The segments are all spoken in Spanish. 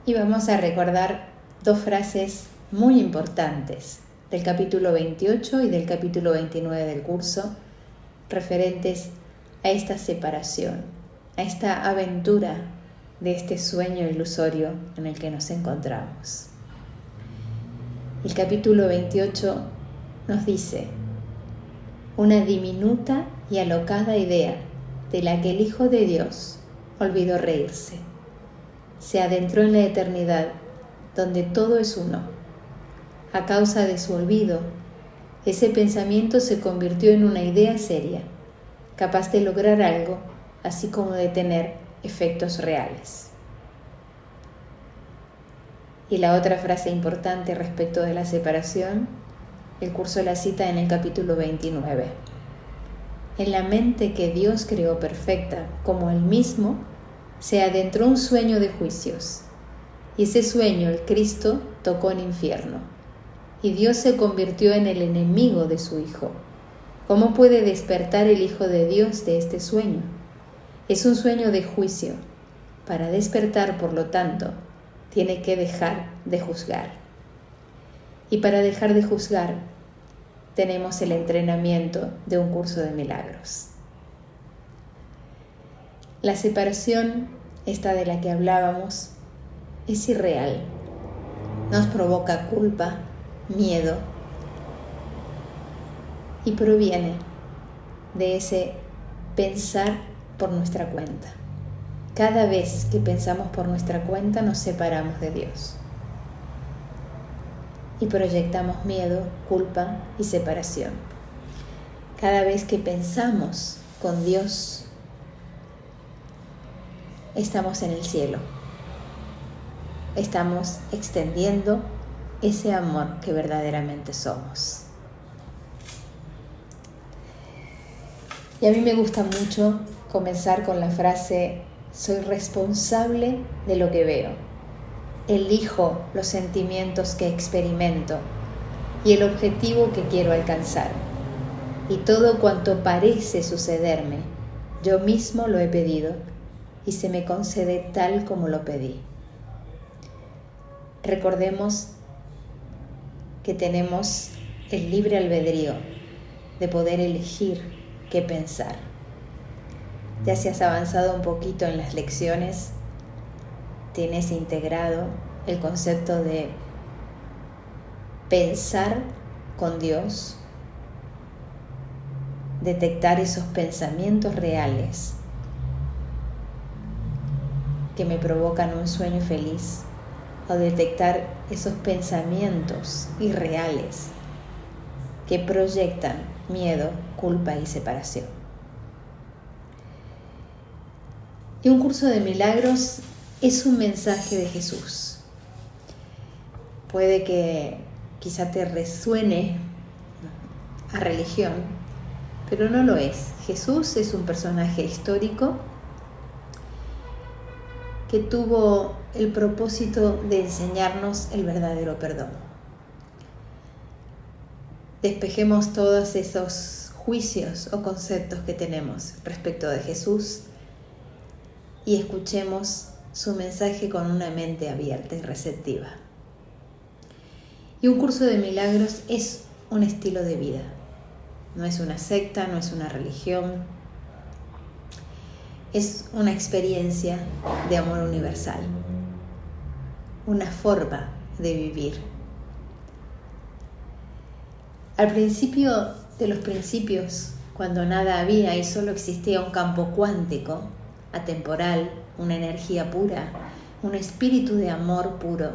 Y vamos a recordar dos frases muy importantes del capítulo 28 y del capítulo 29 del curso, referentes a esta separación, a esta aventura de este sueño ilusorio en el que nos encontramos. El capítulo 28 nos dice: una diminuta y alocada idea de la que el Hijo de Dios olvidó reírse. Se adentró en la eternidad, donde todo es uno. A causa de su olvido, ese pensamiento se convirtió en una idea seria, capaz de lograr algo, así como de tener efectos reales. Y la otra frase importante respecto de la separación, el curso la cita en el capítulo 29. En la mente que Dios creó perfecta, como Él mismo, se adentró un sueño de juicios, y ese sueño el Cristo tocó en infierno, y Dios se convirtió en el enemigo de su Hijo. ¿Cómo puede despertar el Hijo de Dios de este sueño? Es un sueño de juicio. Para despertar, por lo tanto, tiene que dejar de juzgar. Y para dejar de juzgar, tenemos el entrenamiento de un curso de milagros. La separación, esta de la que hablábamos, es irreal. Nos provoca culpa, miedo, y proviene de ese pensar por nuestra cuenta. Cada vez que pensamos por nuestra cuenta nos separamos de Dios y proyectamos miedo, culpa y separación. Cada vez que pensamos con Dios, estamos en el cielo. Estamos extendiendo ese amor que verdaderamente somos. Y a mí me gusta mucho comenzar con la frase: soy responsable de lo que veo. Elijo los sentimientos que experimento y el objetivo que quiero alcanzar. Y todo cuanto parece sucederme, yo mismo lo he pedido y se me concede tal como lo pedí. Recordemos que tenemos el libre albedrío de poder elegir qué pensar. Ya si has avanzado un poquito en las lecciones, tienes integrado el concepto de pensar con Dios, detectar esos pensamientos reales que me provocan un sueño feliz, o detectar esos pensamientos irreales que proyectan miedo, culpa y separación. Y un curso de milagros es un mensaje de Jesús. Puede que quizá te resuene a religión, pero no lo es. Jesús es un personaje histórico que tuvo el propósito de enseñarnos el verdadero perdón. Despejemos todos esos juicios o conceptos que tenemos respecto de Jesús y escuchemos su mensaje con una mente abierta y receptiva. Y un curso de milagros es un estilo de vida. No es una secta, no es una religión. Es una experiencia de amor universal. Una forma de vivir. Al principio de los principios, cuando nada había y solo existía un campo cuántico, atemporal, una energía pura, un espíritu de amor puro,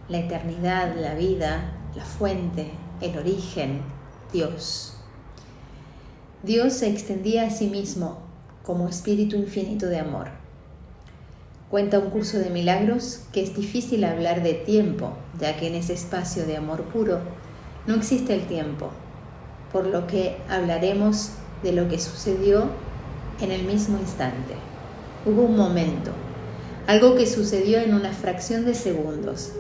la eternidad, la vida, la fuente, el origen, Dios. Dios se extendía a sí mismo como espíritu infinito de amor. Cuenta un curso de milagros que es difícil hablar de tiempo, ya que en ese espacio de amor puro no existe el tiempo, por lo que hablaremos de lo que sucedió en el mismo instante. Hubo un momento, algo que sucedió en una fracción de segundos,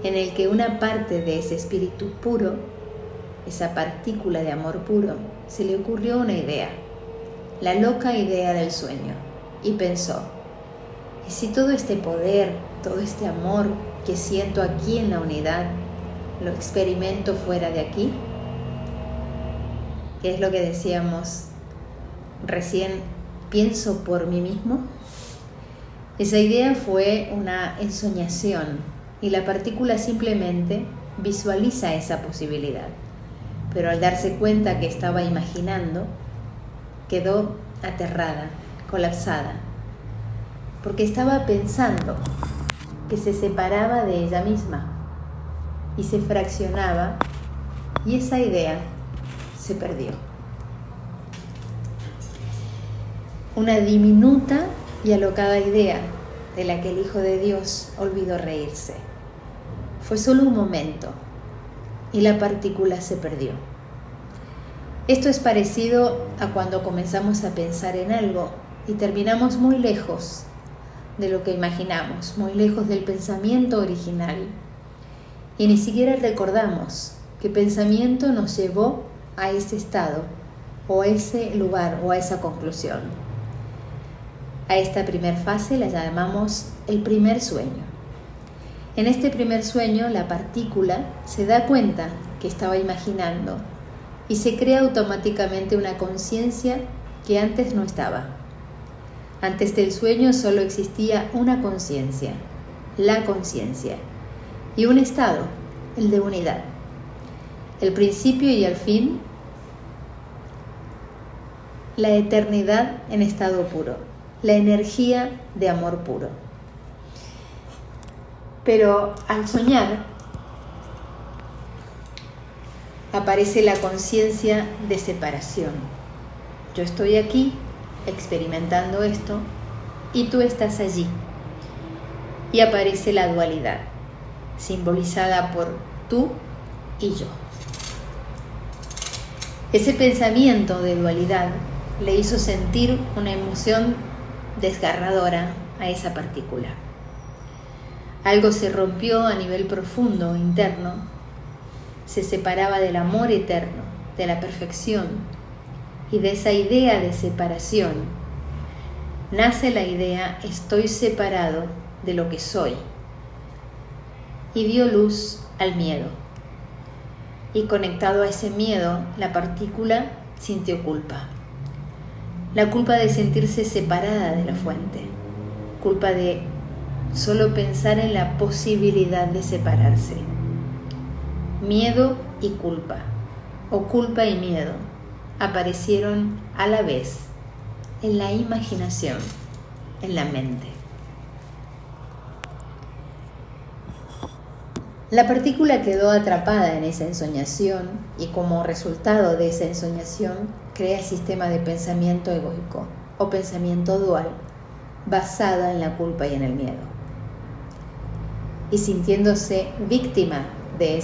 en el que una parte de ese espíritu puro, esa partícula de amor puro, se le ocurrió una idea, la loca idea del sueño, y pensó: ¿Y si todo este poder, todo este amor que siento aquí en la unidad, lo experimento fuera de aquí? ¿Qué es lo que decíamos recién? ¿Pienso por mí mismo? Esa idea fue una ensoñación y la partícula simplemente visualiza esa posibilidad. Pero al darse cuenta que estaba imaginando, quedó aterrada, colapsada, porque estaba pensando que se separaba de ella misma y se fraccionaba, y esa idea se perdió. Una diminuta y alocada idea de la que el Hijo de Dios olvidó reírse. Fue solo un momento y la partícula se perdió. Esto es parecido a cuando comenzamos a pensar en algo y terminamos muy lejos de lo que imaginamos, muy lejos del pensamiento original, y ni siquiera recordamos qué pensamiento nos llevó a ese estado o a ese lugar o a esa conclusión. A esta primer fase la llamamos el primer sueño. En este primer sueño la partícula se da cuenta que estaba imaginando y se crea automáticamente una conciencia que antes no estaba. Antes del sueño solo existía una conciencia, la conciencia, y un estado, el de unidad. El principio y el fin, la eternidad en estado puro, la energía de amor puro. Pero al soñar, aparece la conciencia de separación. Yo estoy aquí experimentando esto y tú estás allí. Y aparece la dualidad, simbolizada por tú y yo. Ese pensamiento de dualidad le hizo sentir una emoción desgarradora a esa partícula. Algo se rompió a nivel profundo, interno. Se separaba del amor eterno, de la perfección, y de esa idea de separación nace la idea estoy separado de lo que soy, y dio luz al miedo. Y conectado a ese miedo, la partícula sintió culpa. La culpa de sentirse separada de la fuente, culpa de solo pensar en la posibilidad de separarse. Miedo y culpa, o culpa y miedo, aparecieron a la vez en la imaginación, en la mente. La partícula quedó atrapada en esa ensoñación y como resultado de esa ensoñación crea el sistema de pensamiento egoico o pensamiento dual basada en la culpa y en el miedo. Y sintiéndose víctima de ese